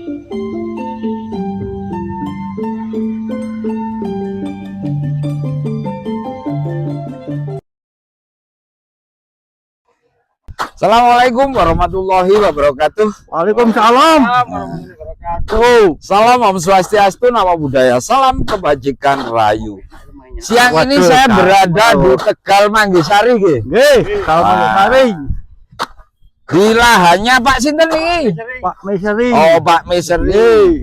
Assalamualaikum warahmatullahi wabarakatuh. Waalaikumsalam. Salam Om Swastiastu, nama budaya, salam kebajikan rayu. Siang ini saya berada di Tegal Manggisari, Nggih, Tegal Manggisari. Di lahannya Pak Sinten nih? Pak Meseri. Oh, Pak Meseri.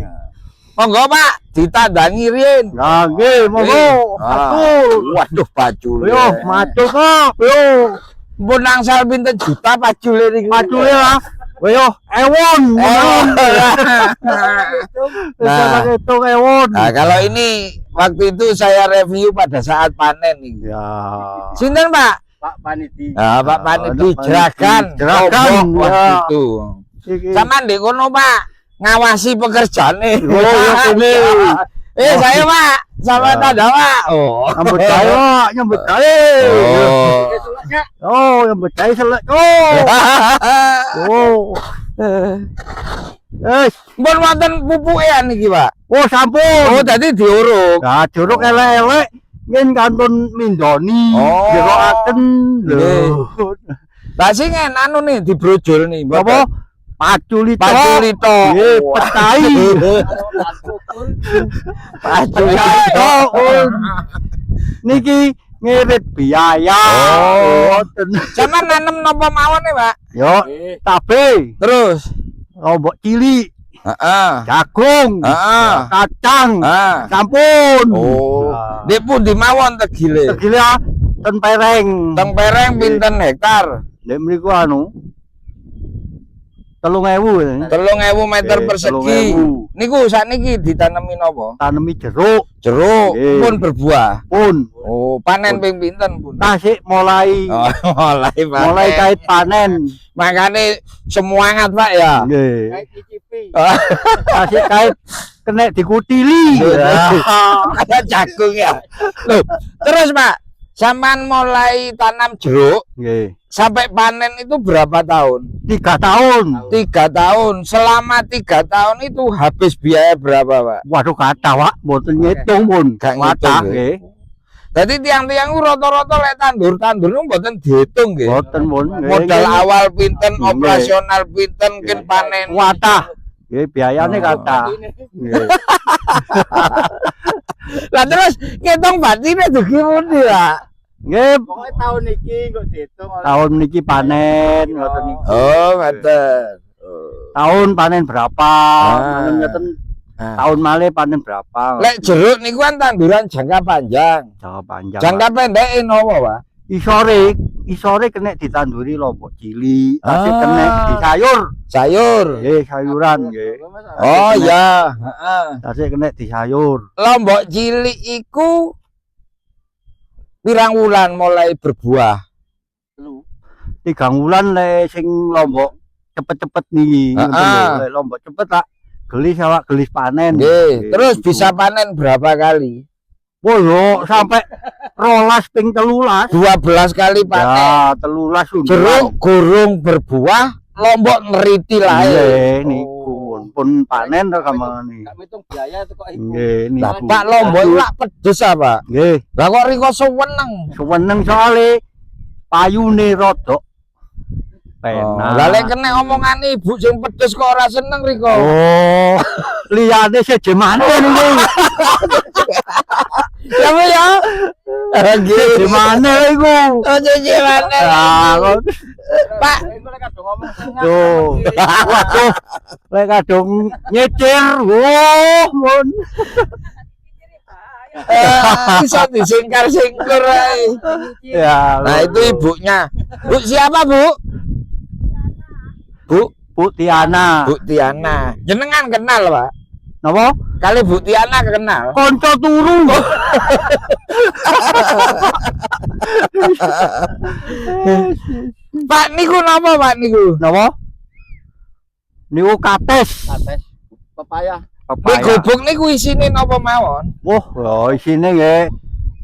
Monggo Pak, ditandangi riyen. Nah, nggih, monggo. Pacul. Waduh, pacul. Yo, macul kok. Yo. Pun angsal pinten juta pacule niki. Pacule lah. Yo, ewon. Nah, kalau ini waktu itu saya review pada saat panen nih. Ya. Sinten Pak? Pak Paniti. Nah, Pak Paniti Jeragan. Jeragan waktu itu. Sama ndek kono Pak, ngawasi pekerjaane. Saya Pak, sama tanda Pak. Oh. Nyambut gawe, nyambut gawe. Oh, nyambut gawe selek. Oh. Mbon wonten pupuke niki, Pak. Oh, sampun. Oh, dadi diuruk. Nah, diuruk elek-elek ngen kantun mindoni, jerokaken lho. Lah sing anu nih dibrojol nih, apa? Paculito. Paculito. Nggih, petai. Paculito. Niki ngirit biaya. Sampeyan nanem napa mawon nih, Pak? Yo, tabe. Terus lombok cilik. Jagung, kacang, sampun. Oh, di pundi mawon tegile? Tegile ten pereng. Teng pereng pinten hektar? Nek mriku anu 3.000. 3.000 meter persegi. Niku sakniki ditanemi napa? Tanemi jeruk. Jeruk pun berbuah. Pun. Oh, panen ping pinten pun? Tasik mulai. Mulai panen. Mulai kait panen. Makane semangat Pak ya. Nggih. Kait icipi. Tasik kait kena dikutili. Kayak jagung ya. Loh, terus Pak, sampean mulai tanam jeruk Nggih. sampai panen itu berapa tahun? 3 tahun. 3 tahun. Selama 3 tahun itu habis biaya berapa, Pak? Waduh kata Pak, mboten ngitung pun. Gak Watah ngitung, nggih. Jadi tiang-tiang rata-rata lek tandur-tandur mboten dihitung nggih. Mboten pun. Modal awal pinten, operasional pinten, kin panen. Watah. Nggih, biayane kata. Nggih. Lah terus ngitung batine dugi pundi, Pak? Nggih, Pokoknya tahun niki kok dihitung. tahun niki panen ngoten niki. Oh, ngoten. Tahun panen berapa? Ngoten ngoten. Tahun malih panen berapa? Lek jeruk niku kan tanduran jangka panjang. Jangka panjang. Jangka pendek napa, Pak? Isore kena ditanduri lombok cilik, tasik kena di sayur. Sayur. Nggih, sayuran nggih. Oh ya, heeh. Tasik kena di sayur. Lombok cilik iku pirang wulan mulai berbuah? 3 wulan le sing lombok cepet-cepet niki. Lek lombok cepet tak gelis awak gelis panen. Nggih, terus bisa panen berapa kali? Woyo sampai 12 ping 13. 12 kali panen. Ya, 13 Jeruk gurung berbuah, lombok neriti lae. Nggih, niku pun panen to kamane. Gak ngitung biaya itu kok iku. Nggih, niku. Pak lombok lak pedes apa? Nggih, Lah kok riko seneng? seneng soalé payune rodok penak. Lah lek kena omongan ibu sing pedes kok ora seneng riko. Oh, liyane sejemane niku. Sampe ya. Nggih. Sejemane iku. Oh, sejemane. Pak, Iku lek kadung ngomong tuh. Waduh, lek kadung nyecir. Wah, mun. bisa disingkar-singkar ae. Ya, Nah, itu ibunya. Bu siapa, Bu? Bu Tiana. Bu Tiana. Jenengan kenal, Pak? Napa? Kali Bu Tiana kenal. Konco turu. Pak niku napa, Pak niku? Napa? Niku kates. Kates pepaya. Nek gobok niku isine napa mawon? Wah, ya isine nggih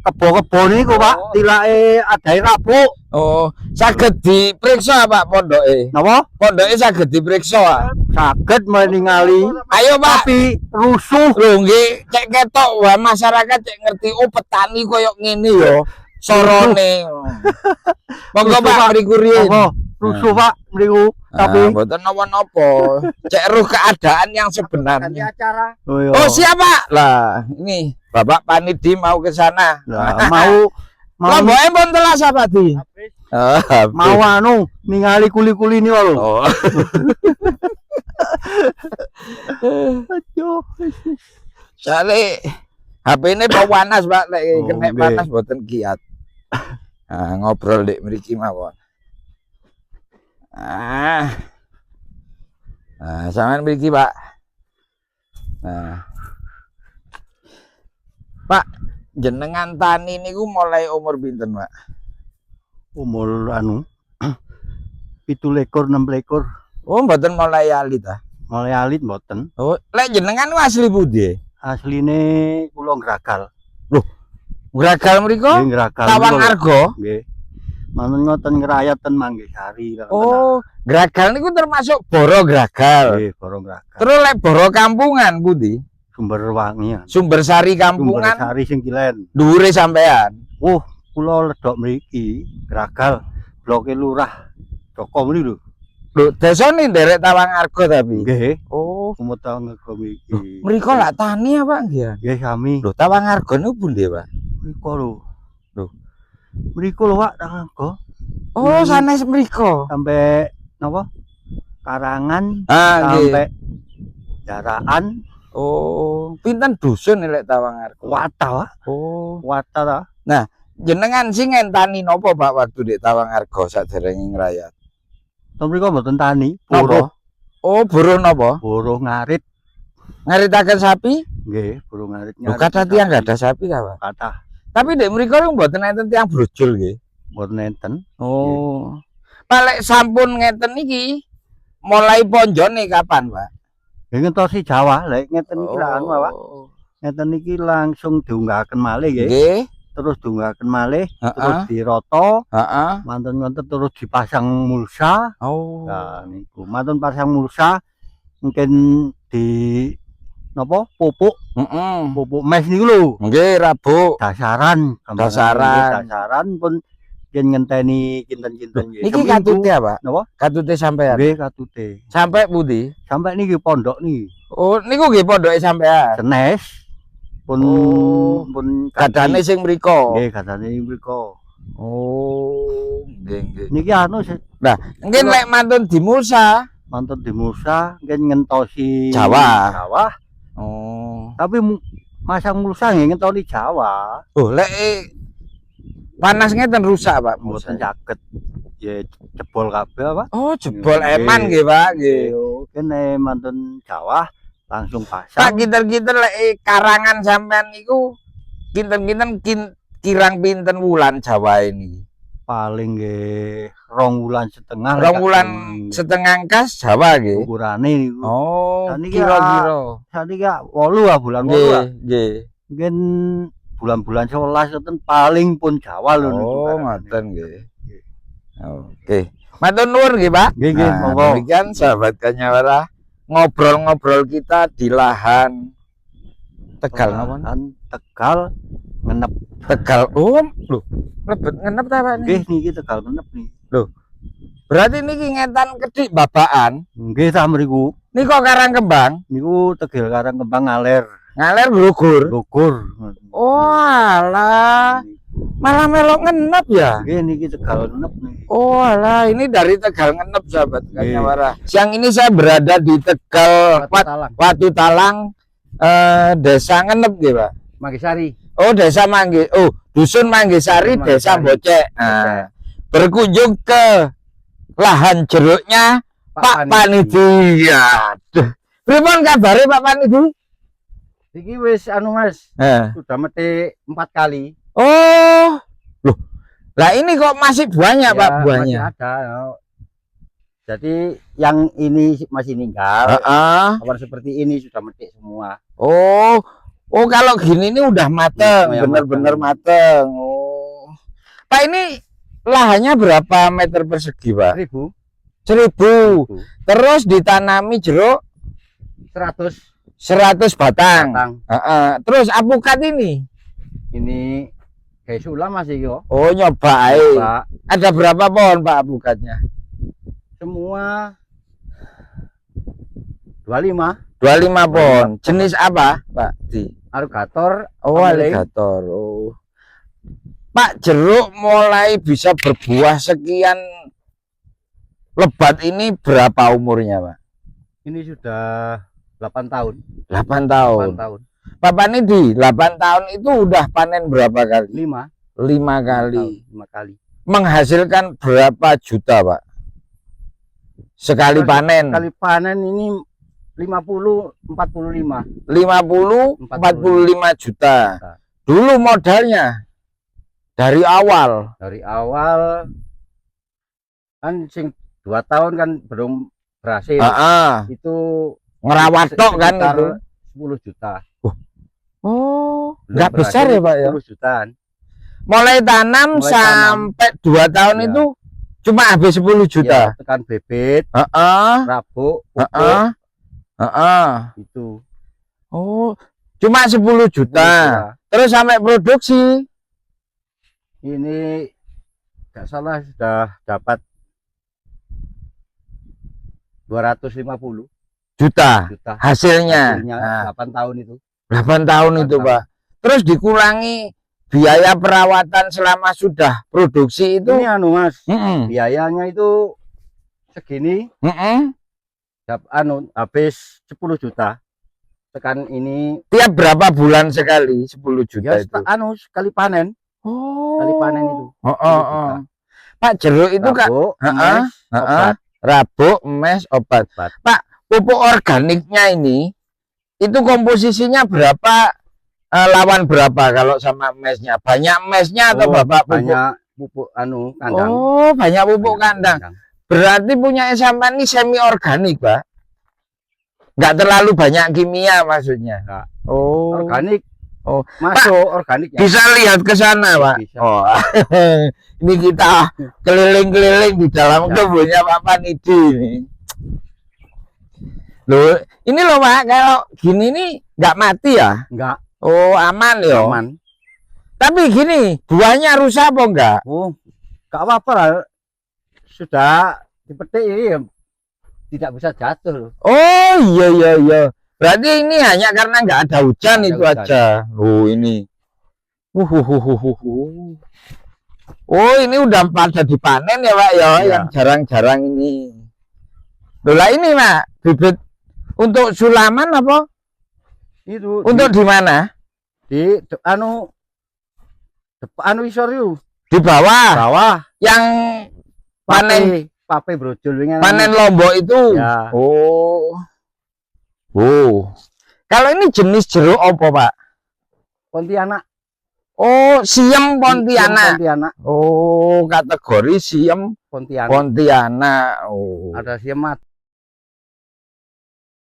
kebo-kebo niku Pak, tilake adahe rabuk. Oh, saged diperiksa Pak pondoke. Napa? Pondoke saged diperiksa, Pak. Saged meningali Ayo, Pak. tapi rusuh. Lho nggih, cek ketok wah masyarakat cek ngerti oh petani koyo ngene yo. Sorone. Monggo Rusuh, Pak Pak. mriku riyin. Apa? Rusuh Pak mriku. Tapi mboten napa-napa. Cek roh keadaan yang Ganti sebenarnya. acara. iya. Oh, siap, Pak. Lah, ini Bapak Panidi mau ke sana. Lah, mau Lomboke pun telah Pak Di. Habis. mau anu ningali kuli-kuli ini lho. Oh. Aduh. Soale HP ini panas Pak, lek Oh, kena nggih. panas boten kiat. Ngobrol dik mriki mawon. Sampean mriki Pak. Pak, jenengan tani niku mulai umur pinten Pak? Umur anu 17 16. Oh, mboten mulai alit ah. Mulai alit mboten. Oh, lek jenengan ku asli pundi? Asline kula Gragal. Gragal mriku? Nggih Gragal. Tawang kula. Argo. Nggih. Manut ngoten ngrayatan Manggesari. Oh, Gragal niku termasuk Boro Gragal. nggih Borong Gragal. Terus lek Boro kampungan pundi? Sumber Wangi. Sumber Sari Sumber kampungan Sari sing kilen. dhuwure sampean. Kula ledok mriki Gragal bloke Lurah Joko mriki lho. Lho, desane nderek Tawang Argo tapi. Nggih. Oh, Kumutang ngego mriki. mriko lak tani apa nggih? Nggih sami. Lho, Tawang Argo niku pundi, Pak? Mriko lho. Lho. Mriko lho Pak Tanggo. Oh, sanes mriko. Sampai napa? Karangan Nggih. sampai Jaraan Oh, pinten dusun lek Tawang Argo? Wata Pak. Oh, Wata ta. jenengan sing ngentani napa Pak waktu di Tawang Argo saderenge ngrayat? Ten mriko mboten tani, Napa? buruh, Oh, buruh napa? buruh ngarit. Ngaritaken sapi? Nggih, buruh ngarit. Lho, kata tiang enggak ada sapi ta, Pak? Kata Tapi dek mriko niku mboten enten tiang brojol nggih. mboten enten. Oh. Pak lek sampun ngeten iki mulai ponjone kapan, Pak? Nggih ngentosi Jawa, lek ngeten iki lah anu Pak. Oh. Ngeten iki langsung diunggahaken malih nggih. Nggih. Terus diunggahaken malih, terus Heeh. diroto, Heeh. mantun ngoten terus dipasang mulsa. Oh. Nah niku mantun pasang mulsa mungkin di napa pupuk Heeh. pupuk mes niku lho. Nggih, Rabu. Dasaran, gambaran Dasaran. nggih, dasaran pun yen ngenteni kinten-kinten nggih. Niki Seminggu. katute apa? Napa? Katute sampean. Nggih katute. Sampai pundi? Sampai niki pondok niki. Oh, niku nggih pondoke sampean. Senes pun Oh. pun Gadane sing mriko. nggih gadane mriko. Oh, nggih nggih. Niki anu sih Mungkin lek mantun dimulsa. mantun di mulsa mungkin ngentosi Jawa. Jawa, Oh. tapi masang mulsa nggih ngentoni Jawa. Oh, lek panas ngeten rusak, Pak. Mboten mulsa. caket. Ya jebol kabeh apa? Oh, jebol Nggih. eman nggih, Pak. Nggih. Kene mantun Jawa langsung Pak, pasang. kinten-kinten lek karangan sampean niku kinten-kinten kirang pinten wulan Jawa ini? Paling nggih 2 wulan setengah. 2 wulan setengah kas Jawa nggih. ukurane niku. Oh, Saniki kira-kira. Saniki ya 8 bulan 8 Nggih, nggih. Mungkin bulan-bulan 11 ngoten paling pun Jawa lho niku. Oh, barangane. ngoten nggih. Oke. Matur nuwun nggih, Pak. Nggih, nggih, Nah, monggo. demikian sahabat Kanyawara ngobrol-ngobrol kita di lahan Tegal napa? Lahan Tegal ngenep. Tegal. Oh, lho. Lebet ngenep ta, Pak? Nggih niki Tegal ngenep nih. Berarti niki ngetan kedik babaan. Nggih ta mriku. Niko karang kembang, Niku Tegel Karang Kembang ngaler. ngaler gugur. Lugur. Oh, alah. Malah melok ngenep ya. Nggih niki Tegal ngenep nih. Oh, alah, ini dari Tegal ngenep sahabat Nggih. Kanyawara. Siang ini saya berada di Tegal Talang. Watu Talang, desa ngenep nggih, Pak. Manggesari. Oh, desa Mangge. Oh, dusun Manggesari, Manggesari. desa Bocek. Nah, berkunjung ke lahan jeruknya Pak Panidi. Aduh. Pripun kabare Pak Panidi? Iki wis anu Mas, sudah metik 4 kali. Oh. Loh. Lah ini kok masih banyak Pak Masih buahnya? ada. Ya. Jadi yang ini masih ninggal. Heeh. Kawan seperti ini sudah metik semua. Oh. Oh, kalau gini ini udah mateng, Ya, bener-bener mateng. Oh. Pak, ini lahannya berapa meter persegi, Pak? 1000. 1000. Terus ditanami jeruk 100 100 batang. batang. Terus apukat ini? Ini kayak sulam masih yo. Oh, nyoba ae. Pak, Ada berapa pohon, Pak, apukatnya? semua 25 25 pohon. Jenis apa, Pak? alligator. Oh, Ameling. alligator. Oh. Pak, jeruk mulai bisa berbuah sekian lebat ini berapa umurnya, Pak? Ini sudah 8 tahun. 8 tahun. 8 tahun. Pak Panidi, 8 tahun itu udah panen berapa kali? 5 5 kali. 5 kali. Menghasilkan berapa juta, Pak? Sekali panen. Sekali panen ini 50 45. 50 45 juta. Dulu modalnya dari awal. Dari awal kan sing 2 tahun kan belum berhasil. Itu Ngerawat tok kan sekitar itu. 10 juta. Oh, Belum nggak besar ya, berhasil, Pak ya? 10 jutaan. Mulai tanam Mulai sampai 2 tahun Ya. itu cuma habis 10 Ya, juta. tekan bibit, Heeh. rabuk, pupuk, Heeh. Heeh. itu. Oh, cuma 10 juta. Terus sampai produksi Ini nggak salah sudah dapat 250 juta juta hasilnya. hasilnya. Nah, 8 tahun itu. 8 tahun itu, 8 tahun. Pak. Terus dikurangi biaya perawatan selama sudah produksi itu. Ini anu Mas, Mm-mm. biayanya itu segini, Mm-mm. habis 10 juta. Tekan ini Tiap berapa bulan sekali 10 juta ya itu? sekali panen, Oh. sekali panen itu. Oh, 10 oh, juta. oh. Pak, jeruk itu Kak, Rabuk, Heeh, emas, obat. rabuk, emes, obat. Obat. Pak, pupuk organiknya ini itu komposisinya berapa lawan berapa kalau sama mesnya? Banyak mesnya atau Bapak pupuk? banyak pupuk kandang. Oh, banyak pupuk Banyak kandang. Berarti punya sampean ini semi organik, Pak. Nggak terlalu banyak kimia maksudnya. Nggak. Oh. Organik. Oh. Masuk organik ya. Bisa lihat ke sana, Pak. Bisa. Oh. Ini kita keliling-keliling di dalam kebunnya Pak Panidi ini. Loh, ini loh Pak, kalau gini nih nggak mati ya? Enggak, Oh, aman ya. aman. Tapi gini, buahnya rusak apa enggak? Oh, enggak apa-apa lah. Sudah dipetik ini ya, tidak bisa jatuh loh. Oh, iya iya iya. Berarti ini hanya karena nggak ada hujan Nggak itu ada hujan. aja. Oh, ini. Oh, ini udah pada dipanen ya, Pak ya, Iya. yang jarang-jarang ini. Loh, lah ini, Pak, bibit untuk sulaman apa? Itu Untuk di mana? di depan isor itu. Di bawah. Bawah Yang panen pape brojol wingi. panen lombok itu. Ya. Oh. Oh. Kalau ini jenis jeruk apa, Pak? Pontianak. Oh, siem Pontianak. Pontianak. Oh, kategori siem Pontianak. Pontianak. Oh. Ada siemat.